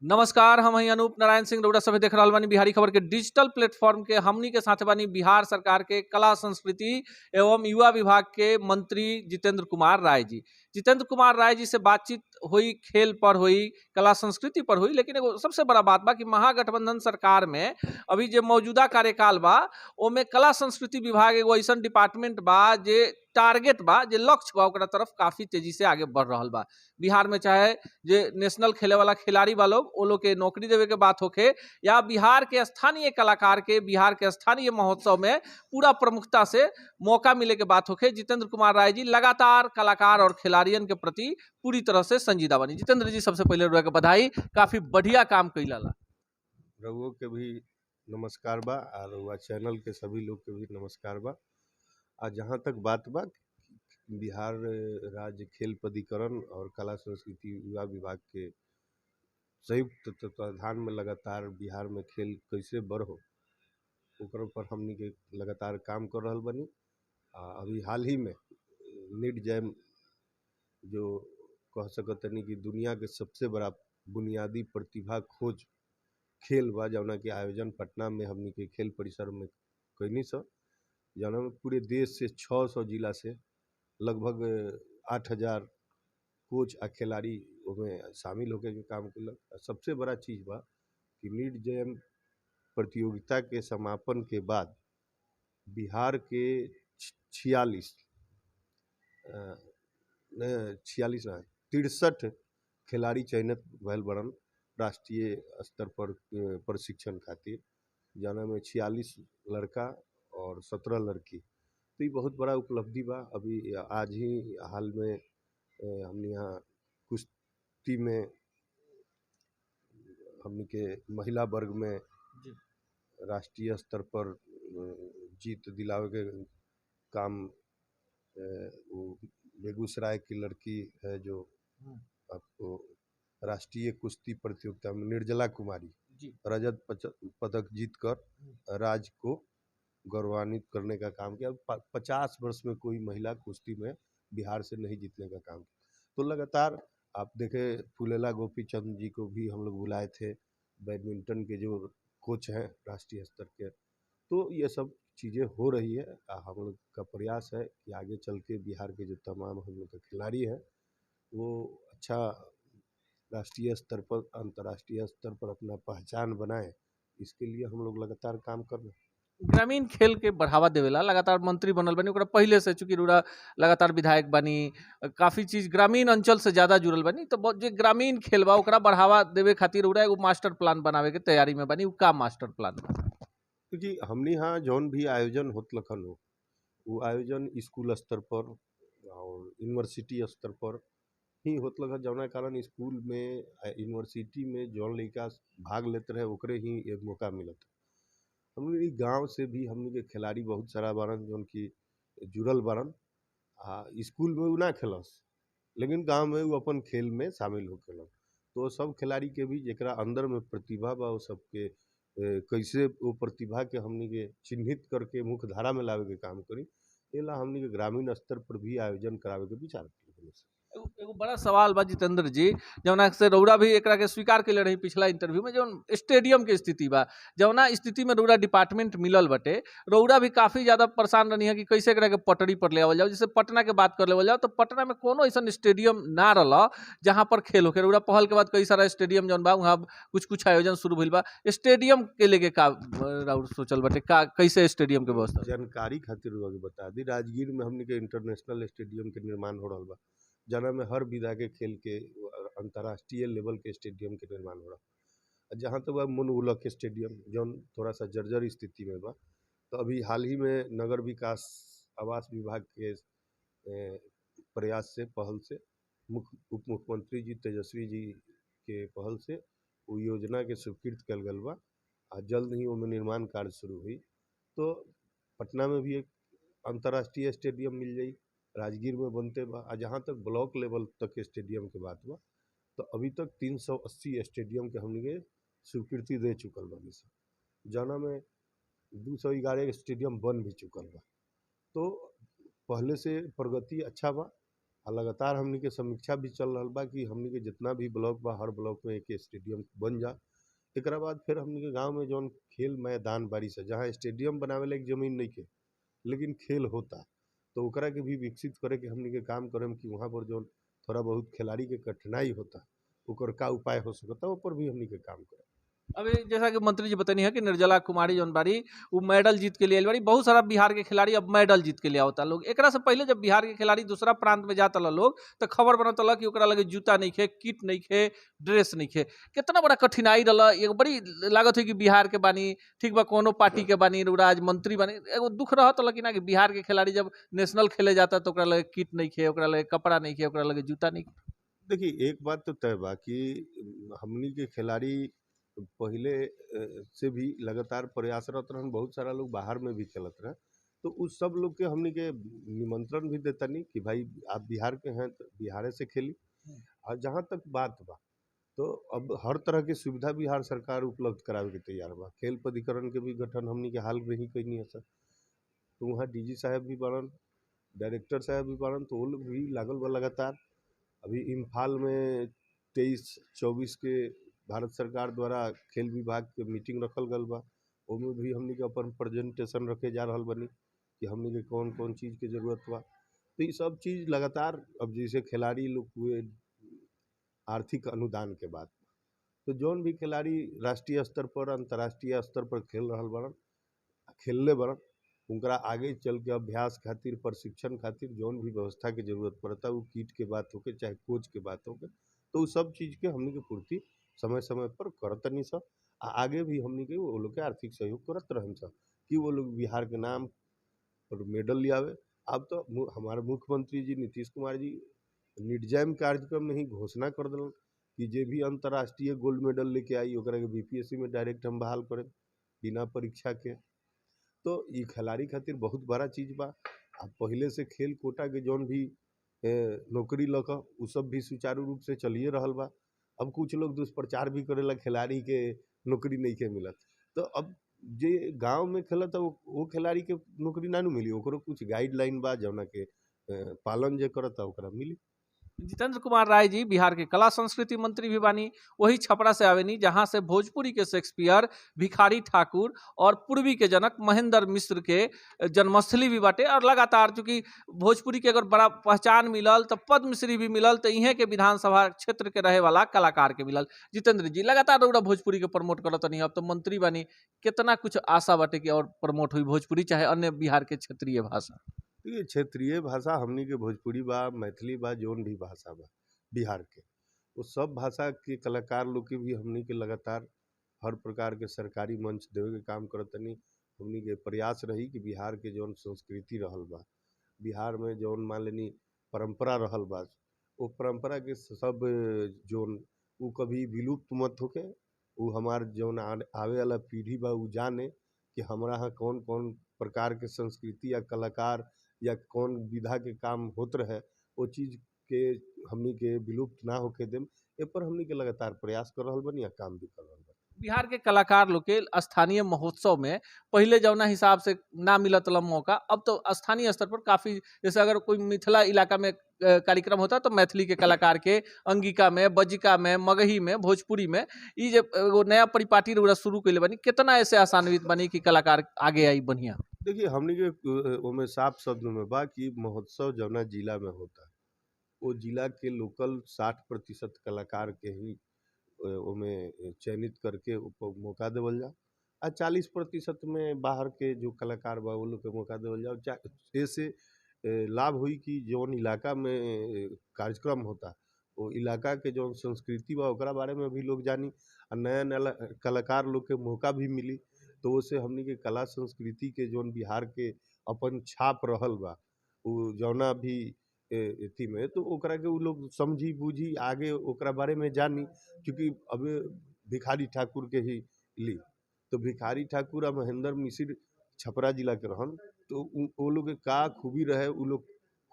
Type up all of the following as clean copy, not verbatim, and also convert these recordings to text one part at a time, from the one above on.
नमस्कार, हम हैं अनूप नारायण सिंह। रउरा सभे देख रहल बानी बिहारी खबर के डिजिटल प्लेटफॉर्म के। हमनी के साथ बानी बिहार सरकार के कला संस्कृति एवं युवा विभाग के मंत्री जितेंद्र कुमार राय जी। जितेंद्र कुमार राय जी से बातचीत हुई, खेल पर हुई, कला संस्कृति पर हुई, लेकिन एगो सबसे बड़ा बात बा कि महागठबंधन सरकार में अभी जे मौजूदा कार्यकाल बा ओमे कला संस्कृति विभाग एगो ऐसा डिपार्टमेंट बा जे टारगेट बा, जे लक्ष्य बा, ओकरा तरफ काफी तेजी से आगे बढ़ रहल बा। बिहार में चाहे जे नेशनल खेले वाला खिलाड़ी बा लोग, वो लोग के नौकरी देवे के बात होखे, या बिहार के स्थानीय कलाकार के बिहार के स्थानीय महोत्सव में पूरा प्रमुखता से मौका मिले के बात होखे, जितेंद्र कुमार राय जी लगातार कलाकार और खिलाड़ियन के प्रति पूरी तरह से संजीदा बनी। जितेंद्र जी, सबसे पहले रउआ के बधाई, काफी बढ़िया काम कइला ला। रउओ के भी नमस्कार बा और रउआ चैनल के सभी लोग के भी नमस्कार बा। आ जहाँ तक बात बा बिहार राज्य खेल प्राधिकरण और कला संस्कृति युवा विभाग के संयुक्त तत्वाधान में लगातार बिहार में खेल कैसे बढ़ो ओकर पर हमनी के लगातार काम कर रहल बनी। अभी हाल ही में नीट जैम जो कह सकतनी कि दुनिया के सबसे बड़ा बुनियादी प्रतिभा खोज खेल बा, जौना के आयोजन पटना में हमनी के खेल परिसर में कैनी स, जौना में पूरे देश से 600 जिला से लगभग 8000 कोच आ खिलाड़ी उसमें शामिल होकर के काम कलक। सबसे बड़ा चीज़ बा कि नीट जैम प्रतियोगिता के समापन के बाद बिहार के 46 63 खिलाड़ी चयनित भइल बड़न राष्ट्रीय स्तर पर प्रशिक्षण खातिर, जौना में 46 लड़का और 17 लड़की। तो ये बहुत बड़ा उपलब्धि बा। अभी आज ही हाल में हमने यहाँ कुश्ती में हमने के महिला वर्ग में राष्ट्रीय स्तर पर जीत दिलावे के काम वो बेगूसराय की लड़की है जो आपको राष्ट्रीय कुश्ती प्रतियोगिता में निर्जला कुमारी रजत पदक जीतकर राज्य को गौरवान्वित करने का काम किया। 50 वर्ष में कोई महिला कुश्ती में बिहार से नहीं जीतने का काम किया। तो लगातार आप देखें, फुलेला गोपीचंद जी को भी हम लोग बुलाए थे, बैडमिंटन के जो कोच हैं राष्ट्रीय स्तर के। तो ये सब चीज़ें हो रही है। हम लोग का प्रयास है कि आगे चल के बिहार के जो तमाम हम लोग के खिलाड़ी हैं वो अच्छा राष्ट्रीय स्तर पर, अंतर्राष्ट्रीय स्तर पर अपना पहचान बनाए। इसके लिए हम लोग लगातार काम कर रहे हैं। ग्रामीण खेल के बढ़ावा देवेला लगातार मंत्री बनल बनी, ओकरा पहले से चूंकि रउरा लगातार विधायक बनी, काफी चीज ग्रामीण अंचल से ज्यादा जुड़ल बनी, तो जो ग्रामीण खेल बा ओकरा बढ़ावा देवे खातिर रउरा एगो मास्टर प्लान बनावे के तैयारी में बनी। उ का मास्टर प्लान बा? क्योंकि हमने यहाँ जौन भी आयोजन होत लखन हो, वो आयोजन स्कूल स्तर पर और यूनिवर्सिटी स्तर पर ही होत लगा, जौना कारण स्कूल में यूनिवर्सिटी में जौन लड़का भाग लेते रहे ओकरे ही एक मौका मिलत। हमने गांव से भी हमने के खिलाड़ी बहुत सारा बारन जौन की जुड़ल बारन। स्कूल में वो ना खेलस, लेकिन गांव में वो अपन खेल में शामिल हो खेलन। तो सब खिलाड़ी के भी जेकरा अंदर में प्रतिभा बा वो सबके कैसे वो प्रतिभा के हमनी के चिन्हित करके मुख्य धारा में लावे के काम करी। एला हमनी के ग्रामीण स्तर पर भी आयोजन करावे के विचार करी। एगो बड़ा सवाल बा जितेंद्र जी, जौना से रउरा भी एकरा के स्वीकार कैले रही पिछला इंटरव्यू में, जौन स्टेडियम के स्थिति बा, जौना स्थिति में रउरा डिपार्टमेंट मिलल बटे, रउरा भी काफी ज्यादा परेशान रहनी है कि कैसे एकरा के पटरी पर ले आवल जाओ। जैसे पटना के बात कर लेवल जाओ तो पटना में कोनो ऐसा स्टेडियम ना रहा जहां पर खेल होके। रउरा पहल के बाद कई सारा स्टेडियम जौन बा वहाँ कुछ कुछ आयोजन शुरू भइल बा। स्टेडियम के लेके का राउर सोचल बटे, का कैसे स्टेडियम के व्यवस्था? जानकारी खातिर बता दी, राजगीर में हमने के इंटरनेशनल स्टेडियम के निर्माण हो रहा बा, जना में हर विधा के खेल के अंतर्राष्ट्रीय लेवल के स्टेडियम के निर्माण हो रहा। जहाँ तक बा मुनगुलक स्टेडियम जौन थोड़ा सा जर्जर स्थिति में बा, तो अभी हाल ही में नगर विकास आवास विभाग के प्रयास से, पहल से, उप मुख्यमंत्री जी तेजस्वी जी के पहल से वो योजना के स्वीकृत कल गल बा। जल्द ही वो निर्माण कार्य शुरू हुई तो पटना में भी एक अंतर्राष्ट्रीय स्टेडियम मिल जाई, राजगीर में बनते बा। जहाँ तक ब्लॉक लेवल तक के स्टेडियम के बात बा, तो अभी तक 380 स्टेडियम के हमने स्वीकृति दे चुकल बनी सब, जना में 211 स्टेडियम बन भी चुकल बा। तो पहले से प्रगति अच्छा बा। लगातार हमनी के समीक्षा भी चल रहल बा कि हमनी के जितना भी ब्लॉक बा हर ब्लॉक में एक स्टेडियम बन जा। एकरा बाद फिर हमनी के गांव में जौन खेल मैदान बाड़ी से जहाँ स्टेडियम बनावे लायक जमीन नइखे लेकिन खेल होता, तो ओकरा के भी विकसित करे के हमनी के काम करम कि वहाँ पर जौन थोड़ा बहुत खिलाड़ी के कठिनाई होता ओकर का उपाय हो सकता ऊपर भी हमनी के काम करे। अभी जैसा कि मंत्री जी बतनी है कि निर्जला कुमारी जौन बाड़ी वो मेडल जीत के लिए आइल बाड़ी। बहुत सारा बिहार के खिलाड़ी अब मेडल जीत के लिए आवता लोग। एकरा से पहले जब बिहार के खिलाड़ी दूसरा प्रांत में जाता लोग तो खबर बनता कि ओकरा लगे जूता नहीं खे, किट नहीं खे, ड्रेस नहीं खे। कितना बड़ा कठिनाई रहा। एगो बड़ी लागत है कि बिहार के बानी ठीक बा, कोनो पार्टी के बानी, राज मंत्री बानी, एगो दुख रहता कि ना कि बिहार के खिलाड़ी जब नेशनल खेले जाता तो ओकरा लगे किट नहीं खे, ओकरा लगे कपड़ा नहीं खे, ओकरा लगे जूता नहीं खे। देखिए एक बात तो तय बा कि हमनी के खिलाड़ी पहले से भी लगातार प्रयासरत रहन, बहुत सारा लोग बाहर में भी खेलत रहे, तो उस सब लोग के हमनी के निमंत्रण भी देतनी कि भाई आप बिहार के हैं तो बिहारे से खेली। और जहाँ तक बात बा तो अब हर तरह की सुविधा बिहार सरकार उपलब्ध करावे के तैयार बा। खेल प्राधिकरण के भी गठन हमनी के हाल में ही कैनी है सर, तो वहाँ डीजी साहब भी बाड़न, डायरेक्टर साहब भी बाड़न, तो वो लोग भी लागल बा लगातार। अभी इम्फाल में 23-24 के भारत सरकार द्वारा खेल विभाग के मीटिंग रखल गल बा, ओमे भी हमनी के अपन प्रेजेंटेशन रखे जा रहल बनी कि हमनी के कौन कौन चीज़ के जरूरत बा। तो ये सब चीज़ लगातार अब जैसे खिलाड़ी लोग हुए आर्थिक अनुदान के बाद, तो जौन भी खिलाड़ी राष्ट्रीय स्तर पर अंतर्राष्ट्रीय स्तर पर खेल रहल बड़न, खेलले बड़न, उनकरा आगे चल के अभ्यास खातिर प्रशिक्षण खातिर जौन भी व्यवस्था के जरूरत पड़ता वो किट के बात होके चाहे कोच के बात होके, तो वो सब चीज़ के हमनी के पूर्ति समय समय पर करतनी सा। आगे भी हमनी के वो लोग के आर्थिक सहयोग करत रहन सा कि वो लोग बिहार के नाम पर मेडल लियावे। अब तो हमारे मुख्यमंत्री जी नीतीश कुमार जी निडजैम कार्यक्रम में ही घोषणा कर दिलन कि जे भी अंतर्राष्ट्रीय गोल्ड मेडल लेके आई ओकरा के बीपीएससी में डायरेक्ट हम बहाल करें बिना परीक्षा के। तो ये खिलाड़ी खातिर बहुत बड़ा चीज़ बा। अब पहले से खेल कोटा के जौन भी नौकरी लक उ सब भी सुचारू रूप से चलिए रहल बा। अब कुछ लोग दुष्प्रचार भी करेला खिलाड़ी के नौकरी नहीं के मिलत, तो अब जे गांव में खेलत वो खिलाड़ी के नौकरी ना नु मिली, ओकरो कुछ गाइडलाइन बा जौना के पालन जे करता ओकरा मिली। जितेंद्र कुमार राय जी बिहार के कला संस्कृति मंत्री भी बानी, वही छपरा से आवेनी जहां से भोजपुरी के शेक्सपियर भिखारी ठाकुर और पूर्वी के जनक महेंद्र मिश्र के जन्मस्थली भी बाटे। और लगातार चूंकि भोजपुरी के अगर बड़ा पहचान मिलल तो पद्मश्री भी मिलल, तो इहे के विधानसभा क्षेत्र के रहे वाला कलाकार के मिलल। जितेंद्र जी लगातार रउरा भोजपुरी के प्रमोट करत नहीं, अब तो मंत्री बानी, कितना कुछ आशा बाटे कि और प्रमोट हुई भोजपुरी चाहे अन्य बिहार के क्षेत्रीय भाषा। ये क्षेत्रीय भाषा हमनी के भोजपुरी बा, मैथिली बा, जौन भी भाषा बा बिहार के, वो सब भाषा के कलाकार लोग के भी हमनी के लगातार हर प्रकार के सरकारी मंच देवे के काम करतनी। हमनी के प्रयास रही कि बिहार के जौन संस्कृति रहल बा, बिहार में जौन मान लेनी परंपरा रहल बा, वो परंपरा के सब जौन वो कभी विलुप्त मत होके, वो हमार जौन आवे वाला पीढ़ी बा वो जाने कि हमारा यहाँ कौन कौन प्रकार के संस्कृति या कलाकार या कौन विधा के काम होत रहे, वो चीज़ के हमनी के विलुप्त ना होके देम, ए पर हमनी के लगातार प्रयास कर रहल बनी या काम भी कर रहल बनी। बिहार के कलाकार लोग के स्थानीय महोत्सव में पहले जौना हिसाब से ना मिलत रहा मौका, अब तो स्थानीय स्तर पर काफी, जैसे अगर कोई मिथिला इलाका में कार्यक्रम होता तो मैथिली के कलाकार के अंगिका में, बजिका में, मगही में, भोजपुरी में ये जो एगो नया परिपाटी रउरा शुरू कैले बनी, कितना ऐसे आसान्वित बनी कि कलाकार आगे आई बढ़िया। देखिए हमनी के ओमे साफ शब्द में बा कि महोत्सव जौना जिला में होता वो जिला के लोकल 60% कलाकार के ही ओमे चयनित करके मौका देवल जा, आ 40% में बाहर के जो कलाकार बा वो लोग के मौका देवल जाओ। ऐसे लाभ हुई कि जौन इलाका में कार्यक्रम होता वो इलाका के जौन संस्कृति बा ओकरा बारे में भी लोग जानी, और नया नया कलाकार लोग के मौका भी मिली। तो उससे हमनी के कला संस्कृति के जौन बिहार के अपन छाप रहल बा वो जौना भी एथी में, तो ओकरा के उ लोग समझी बूझी आगे ओकरा बारे में जानी। क्योंकि अब भिखारी ठाकुर के ही ली, तो भिखारी ठाकुर आ महेंद्र मिश्र छपरा जिला के रहन, तो वो लोग के का खूबी रहे, उ लोग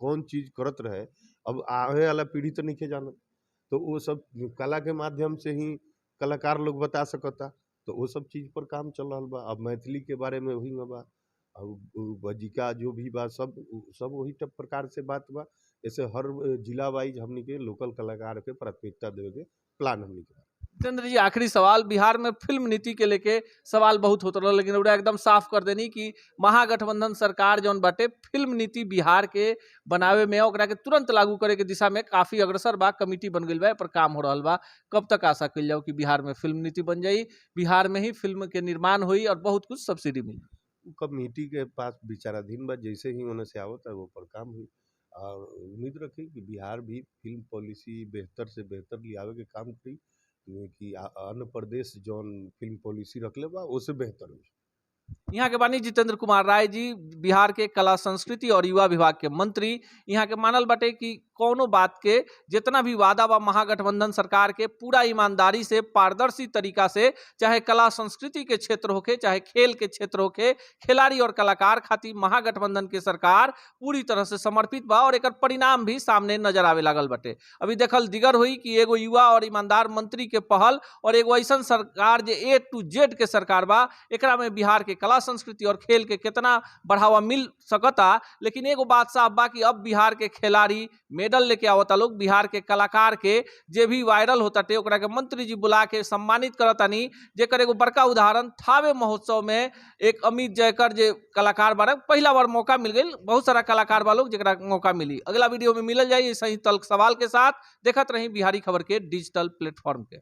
कौन चीज़ करत रहे, अब आवे वाला पीढ़ी तो नहीं जानत, तो वो सब कला के माध्यम से ही कलाकार लोग बता सकता। तो वो सब चीज़ पर काम चल रहा बा। अब मैथिली के बारे में वही में बा, अब बजिका जो भी बा सब सब वही प्रकार से बात बा ऐसे हर जिला वाइज हमनी के लोकल कलाकार के प्राथमिकता देवे के प्लान हमनी के बा। जितेंद्र जी, आखिरी सवाल, बिहार में फिल्म नीति के लेके सवाल बहुत होता रहा, लेकिन उड़ा एकदम साफ कर देनी कि महागठबंधन सरकार जौन बाटे फिल्म नीति बिहार के बनावे में ओकरा के तुरंत लागू करे के दिशा में काफी अग्रसर बा, कमिटी बन गई बा, पर काम हो रहा बा। कब तक आशा कल जाओ कि बिहार में फिल्म नीति बन जाई, बिहार में ही फिल्म के निर्माण हुई और बहुत कुछ सब्सिडी मिली? उ कमेटी के पास विचाराधीन बा, जैसे ही उन्हें से आवत है वो पर काम हुई। और उम्मीद रखी कि बिहार भी फिल्म पॉलिसी बेहतर से बेहतर लियावे के काम करी, कि अन्य प्रदेश जौन फिल्म पॉलिसी रखले बा उससे बेहतर हुई। यहाँ के बानी जितेंद्र कुमार राय जी, बिहार के कला संस्कृति और युवा विभाग के मंत्री। यहाँ के मानल बाटे कि कोनो बात के जितना भी वादा बा महागठबंधन सरकार के पूरा ईमानदारी से, पारदर्शी तरीका से, चाहे कला संस्कृति के क्षेत्र होके, चाहे खेल के क्षेत्र होके, खिलाड़ी और कलाकार खातिर महागठबंधन के सरकार पूरी तरह से समर्पित बा और एकर परिणाम भी सामने नजर आवे लागल बाटे। अभी देखल दिगर हुई कि एगो युवा और ईमानदार मंत्री के पहल और एगो ऐसन सरकार जे A to Z के सरकार बा, एकरा में बिहार के कला संस्कृति और खेल के कितना बढ़ावा मिल सकता। लेकिन एगो बात साफ बा कि अब बिहार के खिलाड़ी मेडल लेके आवता लोग, बिहार के कलाकार के जे भी वायरल होता टे ओकरा के मंत्री जी बुला के सम्मानित करतानी। जेकर एगो बड़का उदाहरण थावे महोत्सव में एक अमित जयकर जे कलाकार बारे पहला बार मौका मिल गई, बहुत सारा कलाकार बा लोग जेकरा मौका मिली। अगला वीडियो में मिलल जाए सही तल्ख सवाल के साथ। देखत रही बिहारी खबर के डिजिटल प्लेटफॉर्म के।